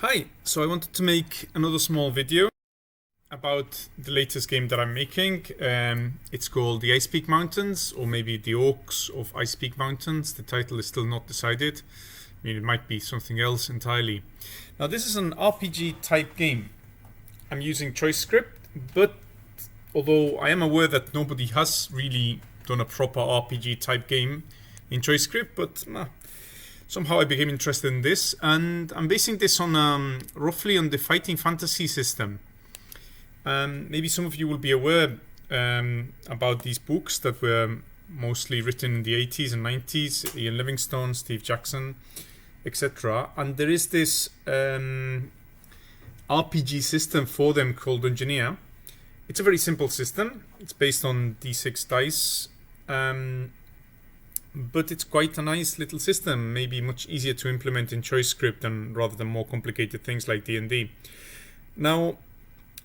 Hi, so I wanted to make another small video about the latest game that I'm making. It's called the Iceapeak Mountains, or maybe the Orcs of Iceapeak Mountains. The title is still not decided. I mean, it might be something else entirely. Now, this is an RPG type game. I'm using choice script, but although I am aware that nobody has really done a proper RPG type game in choice script, but somehow I became interested in this, and I'm basing this on roughly on the fighting fantasy system. Maybe some of you will be aware about these books that were mostly written in the 80s and 90s, Ian Livingstone, Steve Jackson, etc. And there is this RPG system for them called Dungeoneer. It's a very simple system. It's based on D6 dice. But it's quite a nice little system, maybe much easier to implement in choice script rather than more complicated things like D&D. Now,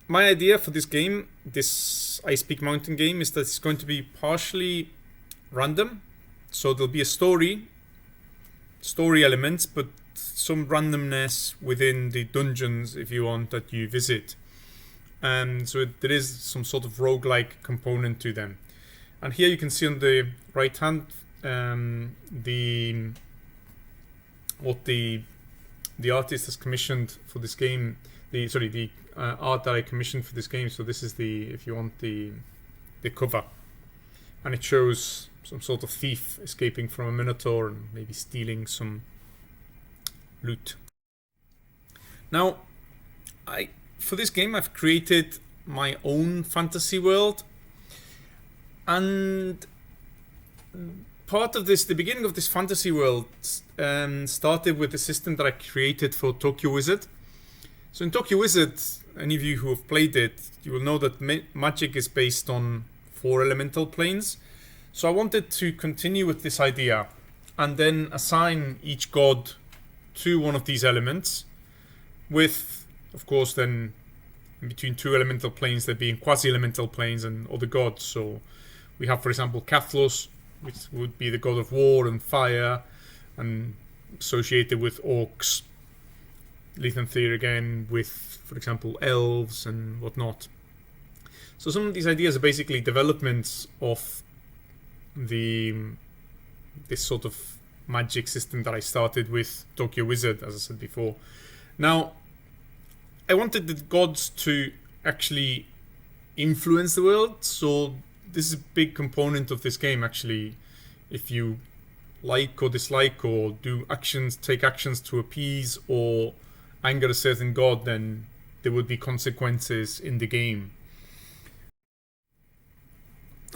my idea for this game, this Iceapeak Mountain game, is that it's going to be partially random. So there'll be a story elements, but some randomness within the dungeons, if you want, that you visit. So there is some sort of roguelike component to them. And here you can see on the right hand what the artist has commissioned for this game. The art that I commissioned for this game. So this is if you want, the cover, and it shows some sort of thief escaping from a minotaur and maybe stealing some loot. Now, for this game I've created my own fantasy world, and part of this, the beginning of this fantasy world, started with the system that I created for Tokyo Wizard. So in Tokyo Wizard, any of you who have played it, you will know that magic is based on 4 elemental planes. So I wanted to continue with this idea and then assign each god to one of these elements, with, of course, then in between 2 elemental planes there being quasi-elemental planes and other gods. So we have, for example, Kathlos, which would be the god of war and fire, and associated with orcs. Lythanthir again with, for example, elves and whatnot. So some of these ideas are basically developments of this sort of magic system that I started with Tokyo Wizard, as I said before. Now, I wanted the gods to actually influence the world, so this is a big component of this game, actually. If you like or dislike or take actions to appease or anger a certain god, then there would be consequences in the game.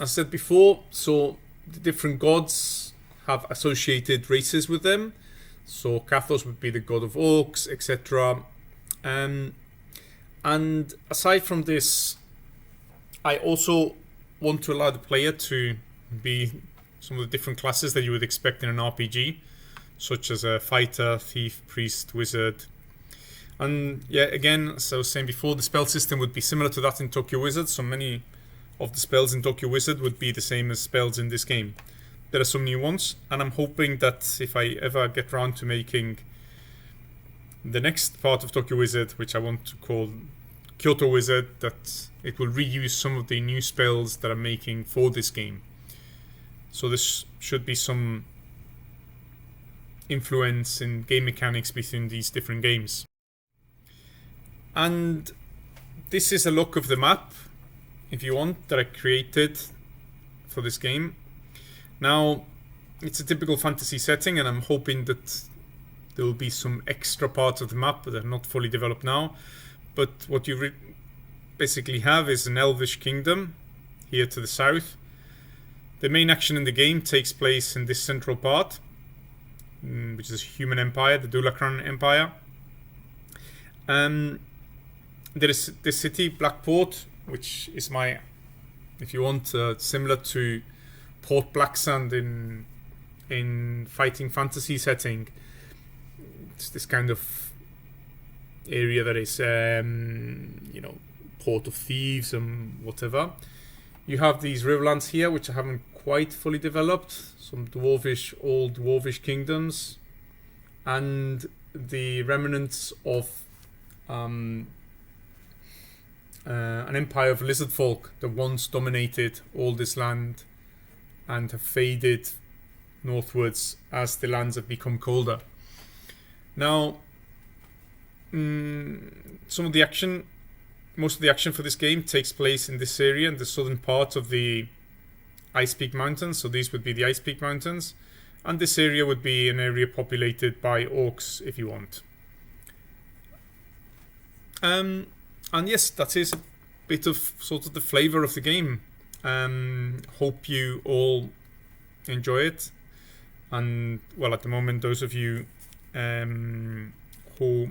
As I said before, so the different gods have associated races with them. So Kathos would be the god of orcs, etc. And aside from this, I also want to allow the player to be some of the different classes that you would expect in an RPG, such as a fighter, thief, priest, wizard. And yeah, again, as I was saying before, the spell system would be similar to that in Tokyo Wizard. So many of the spells in Tokyo Wizard would be the same as spells in this game. There are some new ones, and I'm hoping that if I ever get around to making the next part of Tokyo Wizard, which I want to call Kyoto Wizard, that it will reuse some of the new spells that I'm making for this game. So this should be some influence in game mechanics between these different games. And this is a look of the map, if you want, that I created for this game. Now, it's a typical fantasy setting, and I'm hoping that there will be some extra parts of the map that are not fully developed now. But what you basically have is an elvish kingdom here to the south. The main action in the game takes place in this central part, which is Human Empire, the Dulacran Empire. There is the city, Blackport, which is if you want, similar to Port Blacksand in fighting fantasy setting. It's this kind of area that is, port of thieves and whatever. You have these riverlands here, which I haven't quite fully developed. Some old dwarvish kingdoms, and the remnants of an empire of lizard folk that once dominated all this land and have faded northwards as the lands have become colder. Now, most of the action for this game takes place in this area, in the southern part of the Iceapeak Mountains. So these would be the Iceapeak Mountains, and this area would be an area populated by orcs if you want. And yes, that is a bit of sort of the flavor of the game. Hope you all enjoy it. And well, at the moment, those of you who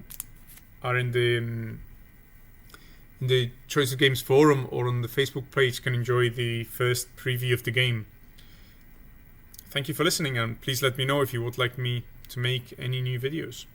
are in the Choice of Games forum or on the Facebook page can enjoy the first preview of the game. Thank you for listening, and please let me know if you would like me to make any new videos.